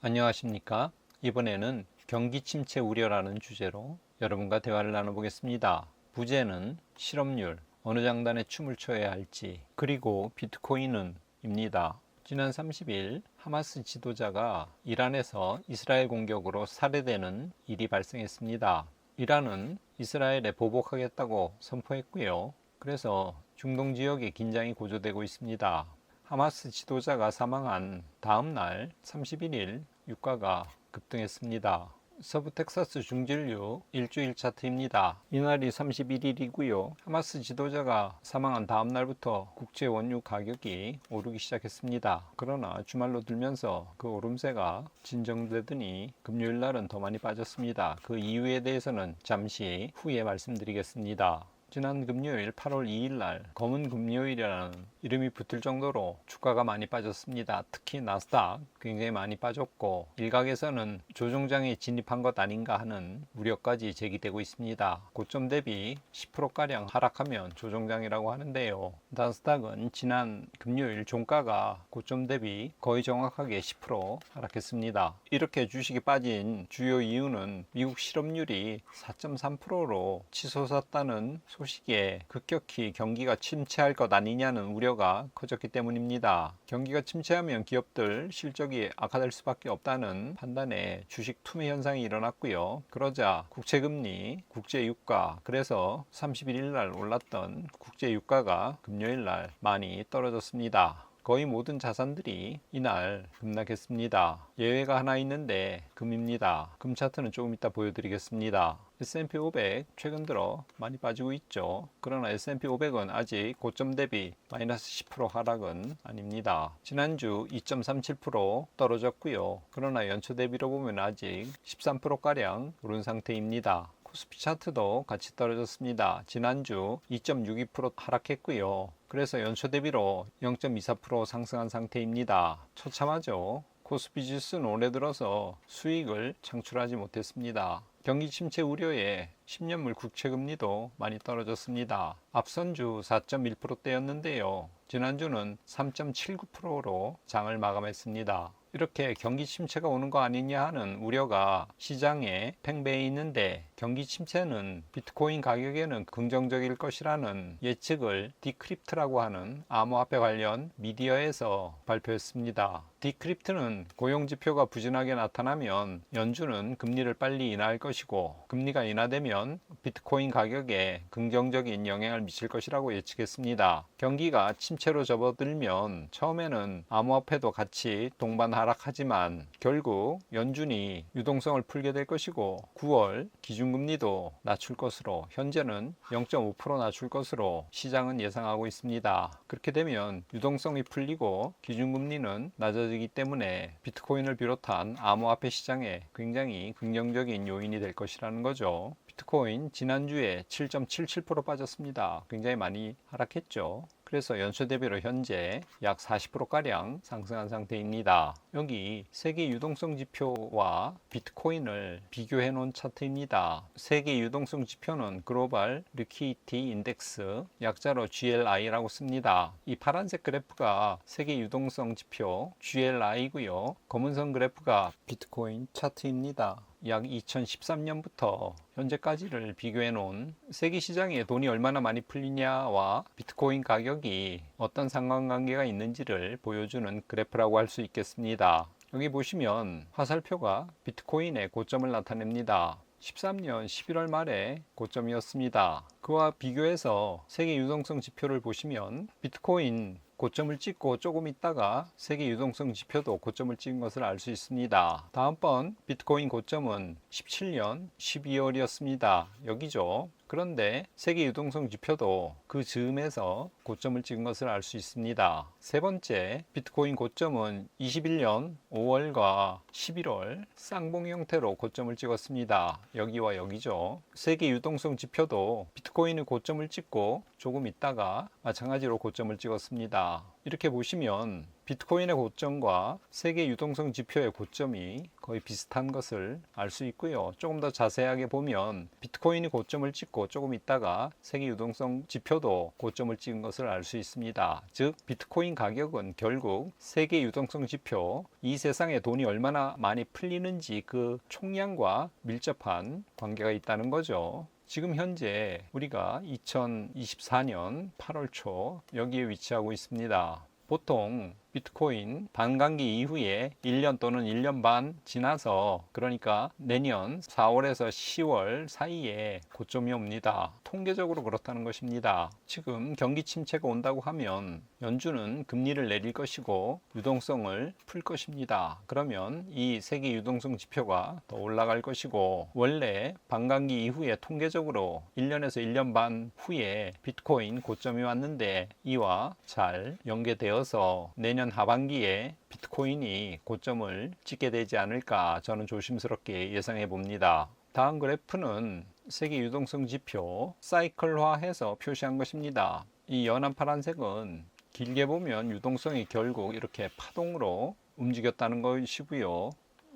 안녕하십니까? 이번에는 경기 침체 우려라는 주제로 여러분과 대화를 나눠보겠습니다. 부제는 실업률, 어느 장단에 춤을 춰야 할지, 그리고 비트코인은 입니다. 지난 30일 하마스 지도자가 이란에서 이스라엘 공격으로 살해되는 일이 발생했습니다. 이란은 이스라엘에 보복하겠다고 선포했고요. 그래서 중동 지역에 긴장이 고조되고 있습니다. 하마스 지도자가 사망한 다음 날 31일 유가가 급등했습니다. 서부 텍사스 중진류 일주일 차트입니다. 이날이 31일이고요. 하마스 지도자가 사망한 다음 날부터 국제 원유 가격이 오르기 시작했습니다. 그러나 주말로 들면서 그 오름세가 진정되더니 금요일 날은 더 많이 빠졌습니다. 그 이유에 대해서는 잠시 후에 말씀드리겠습니다. 지난 금요일 8월 2일 날 검은 금요일이라는 이름이 붙을 정도로 주가가 많이 빠졌습니다. 특히 나스닥 굉장히 많이 빠졌고 일각에서는 조정장에 진입한 것 아닌가 하는 우려까지 제기되고 있습니다. 고점 대비 10%가량 하락하면 조정장이라고 하는데요. 나스닥은 지난 금요일 종가가 고점 대비 거의 정확하게 10% 하락했습니다. 이렇게 주식이 빠진 주요 이유는 미국 실업률이 4.3%로 치솟았다는 소식에 급격히 경기가 침체할 것 아니냐는 우려가 커졌기 때문입니다. 경기가 침체하면 기업들 실적이 악화될 수밖에 없다는 판단에 주식 투매 현상이 일어났고요. 그러자 국채금리, 국제유가, 그래서 31일 날 올랐던 국제유가가 금요일 날 많이 떨어졌습니다. 거의 모든 자산들이 이날 급락했습니다. 예외가 하나 있는데 금입니다. 금 차트는 조금 이따 보여드리겠습니다. S&P 500 최근 들어 많이 빠지고 있죠. 그러나 S&P 500은 아직 고점 대비 마이너스 10% 하락은 아닙니다. 지난주 2.37% 떨어졌고요. 그러나 연초 대비로 보면 아직 13%가량 오른 상태입니다. 코스피 차트도 같이 떨어졌습니다. 지난주 2.62% 하락했고요. 그래서 연초 대비로 0.24% 상승한 상태입니다. 처참하죠. 코스피 지수는 올해 들어서 수익을 창출하지 못했습니다. 경기 침체 우려에 10년물 국채금리도 많이 떨어졌습니다. 앞선 주 4.1%대였는데요. 지난주는 3.79%로 장을 마감했습니다. 이렇게 경기 침체가 오는 거 아니냐 하는 우려가 시장에 팽배해 있는데 경기 침체는 비트코인 가격에는 긍정적일 것이라는 예측을 디크립트라고 하는 암호화폐 관련 미디어에서 발표했습니다. 디크립트는 고용지표가 부진하게 나타나면 연준은 금리를 빨리 인하할 것이고 금리가 인하되면 비트코인 가격에 긍정적인 영향을 미칠 것이라고 예측했습니다. 경기가 침체로 접어들면 처음에는 암호화폐도 같이 동반 하락하지만 결국 연준이 유동성을 풀게 될 것이고 9월 기준금리도 낮출 것으로 현재는 0.5% 낮출 것으로 시장은 예상하고 있습니다. 그렇게 되면 유동성이 풀리고 기준금리는 낮아지기 때문에 비트코인을 비롯한 암호화폐 시장에 굉장히 긍정적인 요인이 될 것이라는 거죠. 비트코인 지난주에 7.77% 빠졌습니다. 굉장히 많이 하락했죠. 그래서 연초 대비로 현재 약 40%가량 상승한 상태입니다. 여기 세계 유동성 지표와 비트코인을 비교해 놓은 차트입니다. 세계 유동성 지표는 글로벌 리퀴디티 인덱스, 약자로 GLI라고 씁니다. 이 파란색 그래프가 세계 유동성 지표 GLI고요. 검은선 그래프가 비트코인 차트입니다. 약 2013년부터 현재까지를 비교해 놓은 세계 시장에 돈이 얼마나 많이 풀리냐와 비트코인 가격이 어떤 상관관계가 있는지를 보여주는 그래프라고 할 수 있겠습니다. 여기 보시면 화살표가 비트코인의 고점을 나타냅니다. 13년 11월 말에 고점이었습니다. 그와 비교해서 세계 유동성 지표를 보시면 비트코인 고점을 찍고 조금 있다가 세계 유동성 지표도 고점을 찍은 것을 알 수 있습니다. 다음번 비트코인 고점은 17년 12월이었습니다. 여기죠. 그런데 세계 유동성 지표도 그 즈음에서 고점을 찍은 것을 알 수 있습니다. 세 번째 비트코인 고점은 21년 5월과 11월 쌍봉 형태로 고점을 찍었습니다. 여기와 여기죠. 세계 유동성 지표도 비트코인의 고점을 찍고 조금 있다가 마찬가지로 고점을 찍었습니다. 있습니다. 이렇게 보시면 비트코인의 고점과 세계 유동성 지표의 고점이 거의 비슷한 것을 알 수 있고요. 조금 더 자세하게 보면 비트코인이 고점을 찍고 조금 있다가 세계 유동성 지표도 고점을 찍은 것을 알 수 있습니다. 즉 비트코인 가격은 결국 세계 유동성 지표, 이 세상에 돈이 얼마나 많이 풀리는지 그 총량과 밀접한 관계가 있다는 거죠. 지금 현재 우리가 2024년 8월 초 여기에 위치하고 있습니다. 보통 비트코인 반감기 이후에 1년 또는 1년 반 지나서, 그러니까 내년 4월에서 10월 사이에 고점이 옵니다. 통계적으로 그렇다는 것입니다. 지금 경기 침체가 온다고 하면 연준은 금리를 내릴 것이고 유동성을 풀 것입니다. 그러면 이 세계 유동성 지표가 더 올라갈 것이고, 원래 반감기 이후에 통계적으로 1년에서 1년 반 후에 비트코인 고점이 왔는데 이와 잘 연계되어서 내년 하반기에 비트코인이 고점을 찍게 되지 않을까 저는 조심스럽게 예상해 봅니다. 다음 그래프는 세계 유동성 지표 사이클화해서 표시한 것입니다. 이 연한 파란색은 길게 보면 유동성이 결국 이렇게 파동으로 움직였다는 것이고요.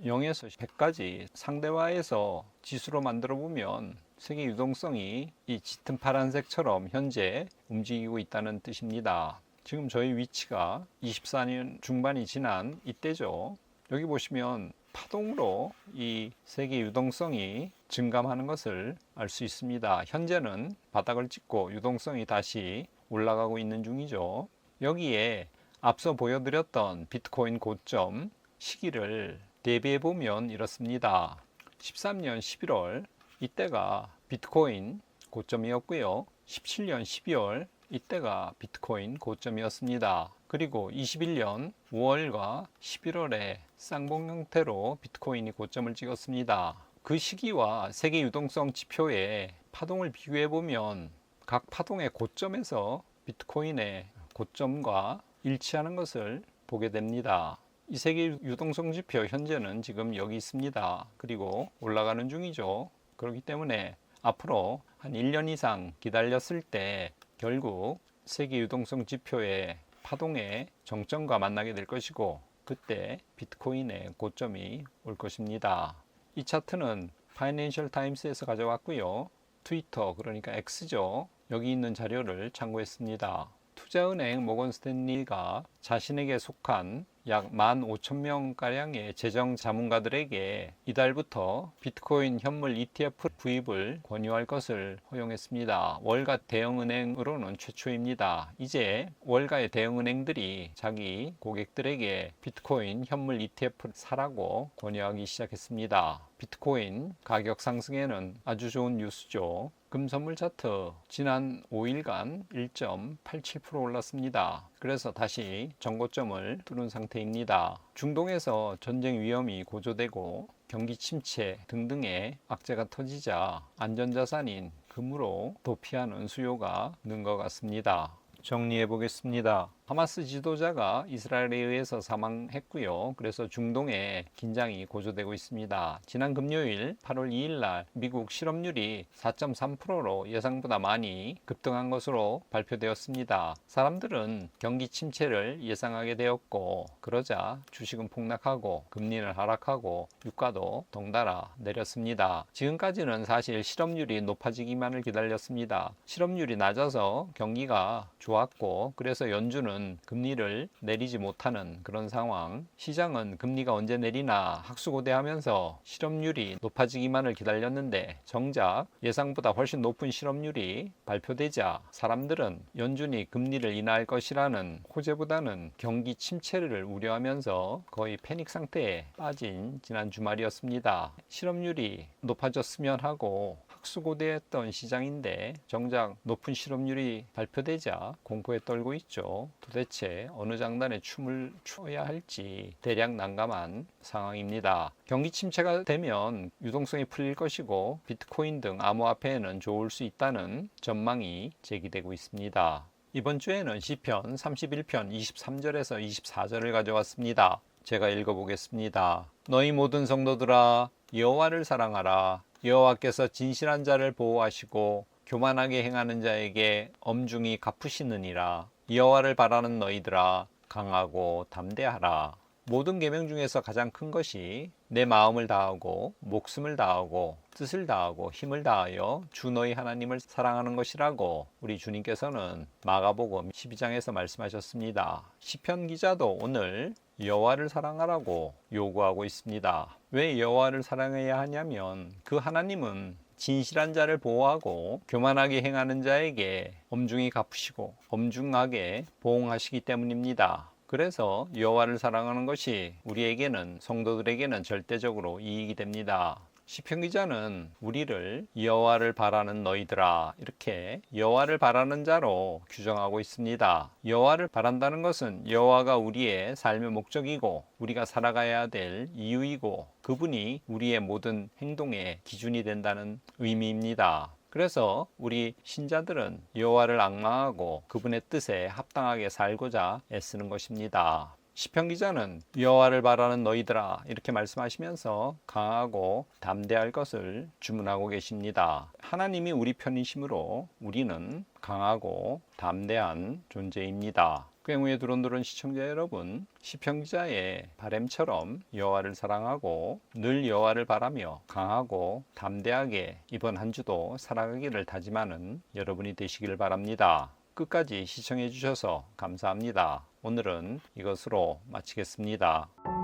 0에서 100까지 상대화해서 지수로 만들어 보면 세계 유동성이 이 짙은 파란색처럼 현재 움직이고 있다는 뜻입니다. 지금 저희 위치가 24년 중반이 지난 이때죠. 여기 보시면 파동으로 이 세계 유동성이 증감하는 것을 알 수 있습니다. 현재는 바닥을 찍고 유동성이 다시 올라가고 있는 중이죠. 여기에 앞서 보여드렸던 비트코인 고점 시기를 대비해 보면 이렇습니다. 13년 11월 이때가 비트코인 고점이었고요. 17년 12월 이때가 비트코인 고점이었습니다. 그리고 21년 5월과 11월에 쌍봉 형태로 비트코인이 고점을 찍었습니다. 그 시기와 세계 유동성 지표의 파동을 비교해 보면 각 파동의 고점에서 비트코인의 고점과 일치하는 것을 보게 됩니다. 이 세계 유동성 지표 현재는 지금 여기 있습니다. 그리고 올라가는 중이죠. 그렇기 때문에 앞으로 한 1년 이상 기다렸을 때 결국 세계 유동성 지표의 파동의 정점과 만나게 될 것이고, 그때 비트코인의 고점이 올 것입니다. 이 차트는 파이낸셜 타임스에서 가져왔고요. 트위터, 그러니까 X죠. 여기 있는 자료를 참고했습니다. 투자은행 모건 스탠리가 자신에게 속한 약 15,000명가량의 재정 자문가들에게 이달부터 비트코인 현물 ETF 구입을 권유할 것을 허용했습니다. 월가 대형은행으로는 최초입니다. 이제 월가의 대형은행들이 자기 고객들에게 비트코인 현물 ETF를 사라고 권유하기 시작했습니다. 비트코인 가격 상승에는 아주 좋은 뉴스죠. 금 선물 차트 지난 5일간 1.87% 올랐습니다. 그래서 다시 정고점을 뚫은 상태입니다. 중동에서 전쟁 위험이 고조되고 경기 침체 등등의 악재가 터지자 안전자산인 금으로 도피하는 수요가 는 것 같습니다. 정리해 보겠습니다. 하마스 지도자가 이스라엘에 의해서 사망했고요. 그래서 중동에 긴장이 고조되고 있습니다. 지난 금요일 8월 2일 날 미국 실업률이 4.3%로 예상보다 많이 급등한 것으로 발표되었습니다. 사람들은 경기 침체를 예상하게 되었고, 그러자 주식은 폭락하고 금리는 하락하고 유가도 덩달아 내렸습니다. 지금까지는 사실 실업률이 높아지기만을 기다렸습니다. 실업률이 낮아서 경기가 좋았고, 그래서 연준은 금리를 내리지 못하는 그런 상황, 시장은 금리가 언제 내리나 학수고대하면서 실업률이 높아지기만을 기다렸는데, 정작 예상보다 훨씬 높은 실업률이 발표되자 사람들은 연준이 금리를 인하할 것이라는 호재보다는 경기 침체를 우려하면서 거의 패닉 상태에 빠진 지난 주말이었습니다. 실업률이 높아졌으면 하고 학수고대했던 시장인데 정작 높은 실업률이 발표되자 공포에 떨고 있죠. 도대체 어느 장단에 춤을 춰야 할지 대략 난감한 상황입니다. 경기 침체가 되면 유동성이 풀릴 것이고 비트코인 등 암호화폐에는 좋을 수 있다는 전망이 제기되고 있습니다. 이번 주에는 시편 31편 23절에서 24절을 가져왔습니다. 제가 읽어보겠습니다. 너희 모든 성도들아, 여호와를 사랑하라. 여호와께서 진실한 자를 보호하시고 교만하게 행하는 자에게 엄중히 갚으시느니라. 여호와를 바라는 너희들아 강하고 담대하라. 모든 계명 중에서 가장 큰 것이 내 마음을 다하고 목숨을 다하고 뜻을 다하고 힘을 다하여 주 너희 하나님을 사랑하는 것이라고 우리 주님께서는 마가복음 12장에서 말씀하셨습니다. 시편 기자도 오늘 여호와를 사랑하라고 요구하고 있습니다. 왜 여호와를 사랑해야 하냐면 그 하나님은 진실한 자를 보호하고 교만하게 행하는 자에게 엄중히 갚으시고 엄중하게 보응하시기 때문입니다. 그래서 여호와를 사랑하는 것이 우리에게는 성도들에게는 절대적으로 이익이 됩니다. 시편 기자는 우리를 여호와를 바라는 너희들아 이렇게 여호와를 바라는 자로 규정하고 있습니다. 여호와를 바란다는 것은 여호와가 우리의 삶의 목적이고 우리가 살아가야 될 이유이고 그분이 우리의 모든 행동의 기준이 된다는 의미입니다. 그래서 우리 신자들은 여호와를 앙망하고 그분의 뜻에 합당하게 살고자 애쓰는 것입니다. 시편 기자는 여호와를 바라는 너희들아 이렇게 말씀하시면서 강하고 담대할 것을 주문하고 계십니다. 하나님이 우리 편이시므로 우리는 강하고 담대한 존재입니다. 꾀무의 두런두런 시청자 여러분, 시편 기자의 바램처럼 여호와를 사랑하고 늘 여호와를 바라며 강하고 담대하게 이번 한 주도 살아가기를 다짐하는 여러분이 되시길 바랍니다. 끝까지 시청해 주셔서 감사합니다. 오늘은 이것으로 마치겠습니다.